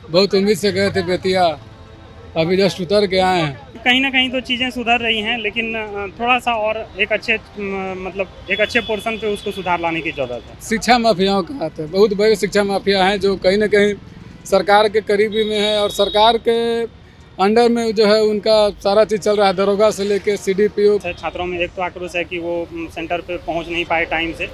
बहुत उम्मीद से गए थे बेतिया, अभी जस्ट उतर के आए हैं। कहीं ना कहीं तो चीज़ें सुधर रही हैं, लेकिन थोड़ा सा और एक अच्छे मतलब एक अच्छे पोर्शन पे उसको सुधार लाने की ज़रूरत है। शिक्षा माफियाओं का हाथ है, बहुत बड़े शिक्षा माफिया हैं जो कहीं ना कहीं सरकार के करीबी में है और सरकार के अंडर में जो है उनका सारा चीज़ चल रहा है, दरोगा से लेके CDPO। छात्रों में एक तो आक्रोश है कि वो सेंटर पे पहुंच नहीं पाए टाइम से,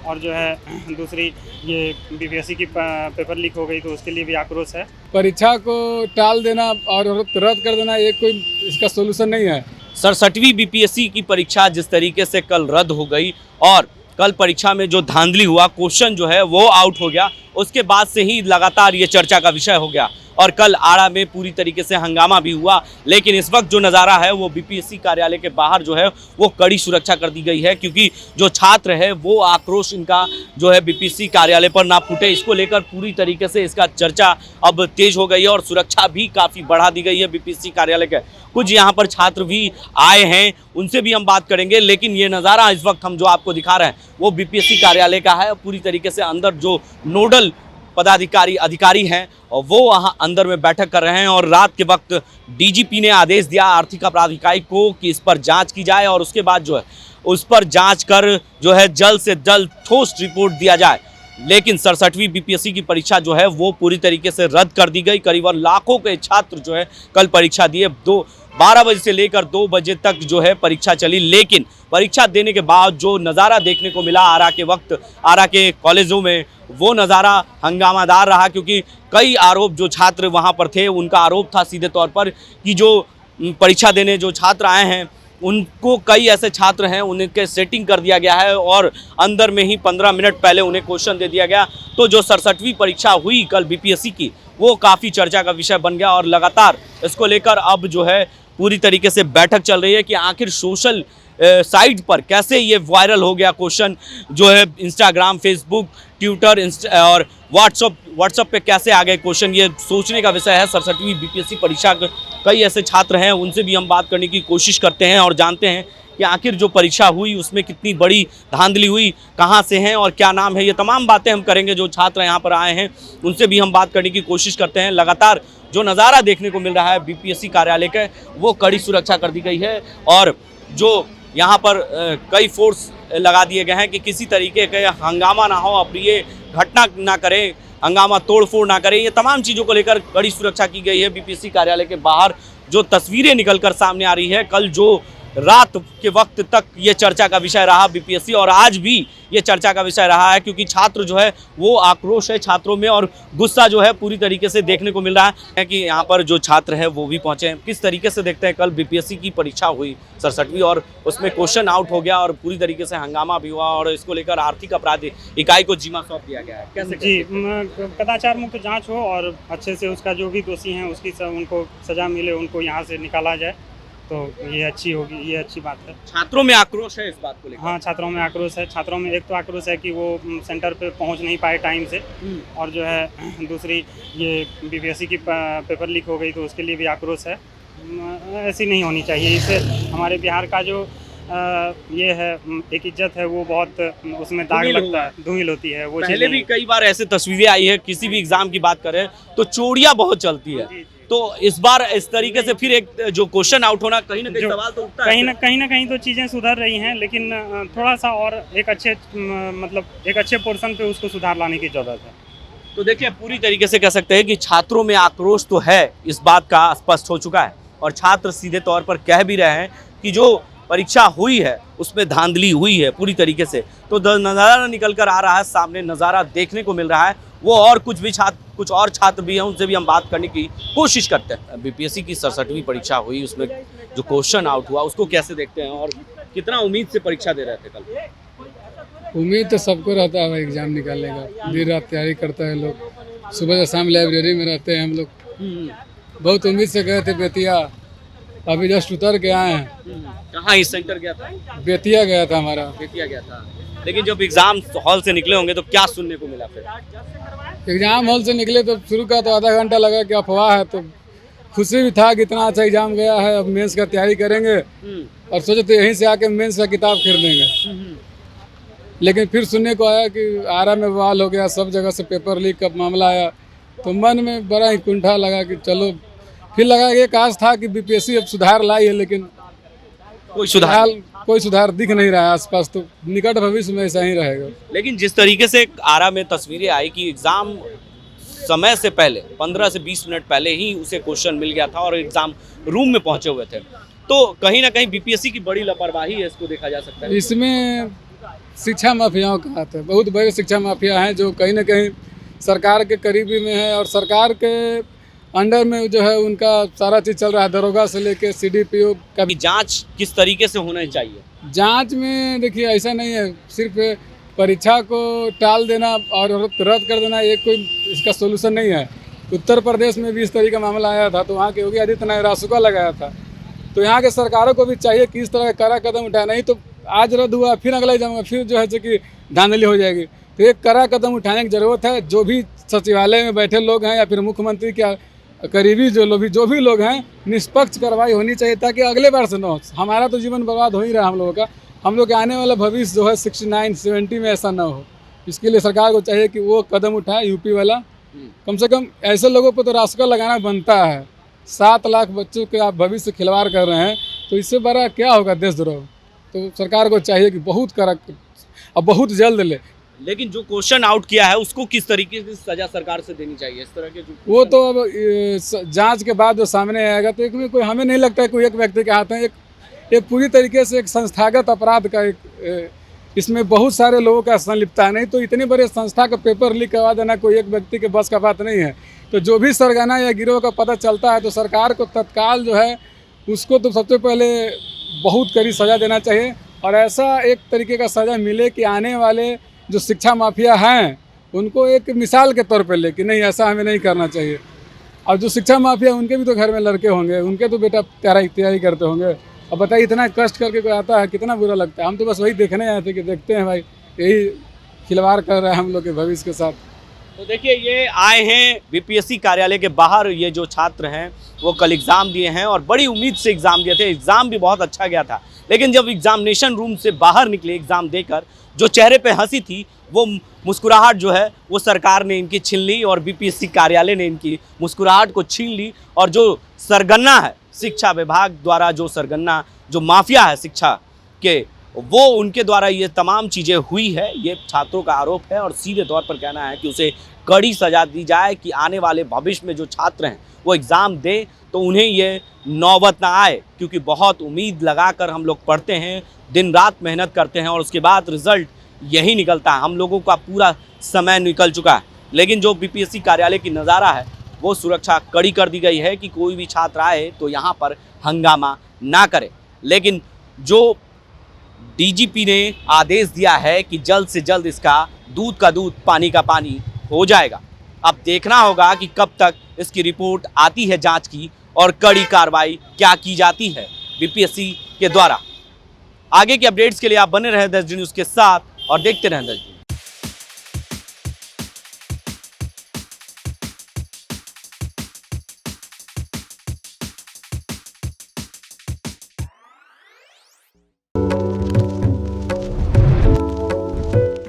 और जो है दूसरी ये BPSC की पेपर लीक हो गई तो उसके लिए भी आक्रोश है। परीक्षा को टाल देना और रद्द कर देना ये कोई इसका सोल्यूशन नहीं है। 67वीं BPSC की परीक्षा जिस तरीके से कल रद्द हो गई और कल परीक्षा में जो धांधली हुआ, क्वेश्चन जो है वो आउट हो गया, उसके बाद से ही लगातार ये चर्चा का विषय हो गया और कल आरा में पूरी तरीके से हंगामा भी हुआ। लेकिन इस वक्त जो नज़ारा है वो BPSC कार्यालय के बाहर जो है वो कड़ी सुरक्षा कर दी गई है, क्योंकि जो छात्र है वो आक्रोश इनका जो है BPSC कार्यालय पर ना फूटे, इसको लेकर पूरी तरीके से इसका चर्चा अब तेज हो गई है और सुरक्षा भी काफ़ी बढ़ा दी गई है BPSC कार्यालय के। कुछ यहाँ पर छात्र भी आए हैं, उनसे भी हम बात करेंगे, लेकिन ये नज़ारा इस वक्त हम जो आपको दिखा रहे हैं वो BPSC कार्यालय का है। पूरी तरीके से अंदर जो नोडल पदाधिकारी अधिकारी हैं और वो वहाँ अंदर में बैठक कर रहे हैं और रात के वक्त DGP ने आदेश दिया आर्थिक अपराध इकाई को कि इस पर जांच की जाए और उसके बाद जो है उस पर जांच कर जो है जल्द से जल्द ठोस रिपोर्ट दिया जाए। लेकिन 67वीं BPSC की परीक्षा जो है वो पूरी तरीके से रद्द कर दी गई। करीबन लाखों के छात्र जो है कल परीक्षा दिए, 12 बजे से लेकर 2 बजे तक जो है परीक्षा चली। लेकिन परीक्षा देने के बाद जो नज़ारा देखने को मिला आरा के वक्त, आरा के कॉलेजों में, वो नज़ारा हंगामादार रहा, क्योंकि कई आरोप जो छात्र वहाँ पर थे उनका आरोप था सीधे तौर पर कि जो परीक्षा देने जो छात्र आए हैं उनको कई ऐसे छात्र हैं उनके सेटिंग कर दिया गया है और अंदर में ही 15 मिनट पहले उन्हें क्वेश्चन दे दिया गया। तो जो 67वीं परीक्षा हुई कल BPSC की वो काफ़ी चर्चा का विषय बन गया और लगातार इसको लेकर अब जो है पूरी तरीके से बैठक चल रही है कि आखिर सोशल साइट पर कैसे ये वायरल हो गया क्वेश्चन, जो है इंस्टाग्राम, फेसबुक, ट्विटर और व्हाट्सएप पे कैसे आ गए क्वेश्चन, ये सोचने का विषय है। 67वीं BPSC परीक्षा के कई ऐसे छात्र हैं, उनसे भी हम बात करने की कोशिश करते हैं और जानते हैं कि आखिर जो परीक्षा हुई उसमें कितनी बड़ी धांधली हुई, कहाँ से हैं और क्या नाम है, ये तमाम बातें हम करेंगे। जो छात्र यहाँ पर आए हैं उनसे भी हम बात करने की कोशिश करते हैं। लगातार जो नज़ारा देखने को मिल रहा है BPSC कार्यालय के, वो कड़ी सुरक्षा कर दी गई है और जो यहाँ पर कई फोर्स लगा दिए गए हैं कि किसी तरीके का हंगामा ना हो, अप्रिय घटना ना करें, हंगामा तोड़फोड़ ना करें। ये तमाम चीज़ों को लेकर कड़ी सुरक्षा की गई है BPSC कार्यालय के बाहर। जो तस्वीरें निकलकर सामने आ रही है, कल जो रात के वक्त तक ये चर्चा का विषय रहा BPSC और आज भी ये चर्चा का विषय रहा है, क्योंकि छात्र जो है वो आक्रोश है छात्रों में और गुस्सा जो है पूरी तरीके से देखने को मिल रहा है कि यहाँ पर जो छात्र है वो भी पहुँचे हैं। किस तरीके से देखते हैं, कल BPSC की परीक्षा हुई 67वीं और उसमें क्वेश्चन आउट हो गया और पूरी तरीके से हंगामा भी हुआ और इसको लेकर आर्थिक अपराध इकाई को जिम्मा सौंप दिया गया है। कैसे जी, कदाचार मुक्त जाँच हो और अच्छे से उसका जो भी दोषी हैं उसकी उनको सज़ा मिले, उनको यहाँ से निकाला जाए, तो ये अच्छी होगी, ये अच्छी बात है। छात्रों में आक्रोश है इस बात को लेकर? हाँ, छात्रों में आक्रोश है। छात्रों में एक तो आक्रोश है कि वो सेंटर पे पहुंच नहीं पाए टाइम से, और जो है दूसरी ये BPSC की पेपर लीक हो गई तो उसके लिए भी आक्रोश है। ऐसी नहीं होनी चाहिए। इससे हमारे बिहार का जो ये है एक इज्जत है वो बहुत उसमें दाग लगता है, धूमिल होती है। वो पहले भी कई बार ऐसे तस्वीरें आई है, किसी भी एग्जाम की बात करें तो चोरियां बहुत चलती है। तो इस बार इस तरीके से फिर एक जो क्वेश्चन आउट होना, कहीं ना कहीं सवाल तो उठता है। कहीं ना कहीं तो चीज़ें सुधर रही हैं, लेकिन थोड़ा सा और एक अच्छे मतलब एक अच्छे पोर्शन पे उसको सुधार लाने की ज़रूरत है। तो देखिए, पूरी तरीके से कह सकते हैं कि छात्रों में आक्रोश तो है, इस बात का स्पष्ट हो चुका है और छात्र सीधे तौर पर कह भी रहे हैं कि जो परीक्षा हुई है उसमें धांधली हुई है पूरी तरीके से। तो नज़ारा निकल कर आ रहा है, सामने नज़ारा देखने को मिल रहा है वो, और कुछ और छात्र भी हैं, उनसे भी हम बात करने की कोशिश करते हैं। BPSC की 67वीं परीक्षा हुई, उसमें जो क्वेश्चन आउट हुआ उसको कैसे देखते हैं और कितना उम्मीद से परीक्षा दे रहे थे कल? उम्मीद तो सबको रहता है एग्जाम निकालने का, दिन रात तैयारी करता है लोग, सुबह से शाम लाइब्रेरी में रहते हैं हम लोग। बहुत उम्मीद से गए थे बेतिया, अभी जस्ट उतर के आए हैं। कहाँ इस सेंटर गया था? बेतिया गया था हमारा। बेतिया गया था। लेकिन जब एग्जाम हॉल से निकले होंगे तो क्या सुनने को मिला फिर? एग्जाम हॉल से निकले तो शुरू का तो आधा घंटा लगा कि अफवाह है, तो खुशी भी था कि इतना अच्छा एग्जाम गया है, अब मेंस का तैयारी करेंगे और सोचे तो यहीं से आके मेंस का किताब खरीदेंगे। लेकिन फिर सुनने को आया कि आरा में बवाल हो गया, सब जगह से पेपर लीक का मामला आया, तो मन में बड़ा ही कुंठा लगा कि चलो, फिर लगा कि एक आस था कि बीपीएससी अब सुधार लाई है, लेकिन कोई सुधार फिलहाल कोई सुधार दिख नहीं रहा है आसपास, तो निकट भविष्य में ऐसा ही रहेगा। लेकिन जिस तरीके से आरा में तस्वीरें आई कि एग्जाम समय से पहले 15 से 20 मिनट पहले ही उसे क्वेश्चन मिल गया था और एग्जाम रूम में पहुंचे हुए थे, तो कहीं ना कहीं बीपीएससी की बड़ी लापरवाही है, इसको देखा जा सकता है। इसमें शिक्षा माफियाओं का हाथ है, बहुत बड़े शिक्षा माफिया हैं जो कहीं ना कहीं सरकार के करीबी में है, और सरकार के अंडर में जो है उनका सारा चीज़ चल रहा है, दरोगा से लेके सीडीपीओ का भी। जांच किस तरीके से होना चाहिए? जांच में देखिए ऐसा नहीं है, सिर्फ परीक्षा को टाल देना और रद्द कर देना एक कोई इसका सोल्यूशन नहीं है। उत्तर प्रदेश में भी इस तरह का मामला आया था, तो वहाँ के योगी आदित्यनाथ रासुका लगाया था। तो यहाँ के सरकारों को भी चाहिए कि इस तरह का कड़ा कदम उठाए, नहीं तो आज रद्द हुआ फिर अगला एग्जाम होगा, फिर जो है कि धांधली हो जाएगी। तो एक कड़ा कदम उठाने की ज़रूरत है। जो भी सचिवालय में बैठे लोग हैं या फिर मुख्यमंत्री के करीबी जो भी लोग हैं, निष्पक्ष कार्रवाई होनी चाहिए, ताकि अगले बार से न हो। हमारा तो जीवन बर्बाद हो ही रहा है हम लोगों का, हम लोग के आने वाला भविष्य जो है 69-70 में ऐसा ना हो। इसके लिए सरकार को चाहिए कि वो कदम उठाए, यूपी वाला। कम से कम ऐसे लोगों पर तो रासुका लगाना बनता है। 7 लाख बच्चों के आप भविष्य खिलवाड़ कर रहे हैं, तो इससे बड़ा क्या होगा देशद्रोह। तो सरकार को चाहिए कि बहुत कड़क और बहुत जल्द ले। लेकिन जो क्वेश्चन आउट किया है उसको किस तरीके की सजा सरकार से देनी चाहिए? इस तरह के जो वो तो अब जांच के बाद जो सामने आएगा, तो इसमें कोई, हमें नहीं लगता है कोई एक व्यक्ति के हाथ में, एक पूरी तरीके से एक संस्थागत अपराध का एक इसमें बहुत सारे लोगों का संलिप्तता है। नहीं तो इतनी बड़ी संस्था का पेपर लीक करवा देना कोई एक व्यक्ति के बस का बात नहीं है। तो जो भी सरगना या गिरोह का पता चलता है, तो सरकार को तत्काल जो है उसको तो सबसे पहले बहुत कड़ी सज़ा देना चाहिए, और ऐसा एक तरीके का सज़ा मिले कि आने वाले जो शिक्षा माफिया हैं उनको एक मिसाल के तौर पे ले कि नहीं, ऐसा हमें नहीं करना चाहिए। और जो शिक्षा माफिया उनके भी तो घर में लड़के होंगे, उनके तो बेटा तैयारी करते होंगे। अब बताइए, इतना कष्ट करके कोई आता है, कितना बुरा लगता है। हम तो बस वही देखने आए थे कि देखते हैं भाई, यही खिलवाड़ कर रहा है हम लोग के भविष्य के साथ। तो देखिए, ये आए हैं बीपीएससी कार्यालय के बाहर, ये जो छात्र हैं वो कल एग्ज़ाम दिए हैं और बड़ी उम्मीद से एग्ज़ाम दिए थे। एग्ज़ाम भी बहुत अच्छा गया था, लेकिन जब एग्जामिनेशन रूम से बाहर निकले एग्ज़ाम देकर, जो चेहरे पे हंसी थी वो मुस्कुराहट जो है वो सरकार ने इनकी छीन ली और बीपीएससी कार्यालय ने इनकी मुस्कुराहट को छीन ली। और जो सरगना है शिक्षा विभाग द्वारा, जो सरगना जो माफिया है शिक्षा के, वो उनके द्वारा ये तमाम चीज़ें हुई है, ये छात्रों का आरोप है। और सीधे तौर पर कहना है कि उसे कड़ी सज़ा दी जाए कि आने वाले भविष्य में जो छात्र हैं वो एग्ज़ाम दें तो उन्हें ये नौबत ना आए, क्योंकि बहुत उम्मीद लगाकर हम लोग पढ़ते हैं, दिन रात मेहनत करते हैं और उसके बाद रिज़ल्ट यही निकलता है। हम लोगों का पूरा समय निकल चुका है, लेकिन जो बीपीएससी कार्यालय की नज़ारा है वो सुरक्षा कड़ी कर दी गई है कि कोई भी छात्र आए तो यहाँ पर हंगामा ना करे। लेकिन जो डीजीपी ने आदेश दिया है कि जल्द से जल्द इसका दूध का दूध पानी का पानी हो जाएगा। अब देखना होगा कि कब तक इसकी रिपोर्ट आती है जांच की और कड़ी कार्रवाई क्या की जाती है बीपीएससी के द्वारा। आगे के अपडेट्स के लिए आप बने रहे 10 न्यूज़ के साथ और देखते रहें 10 न्यूज़।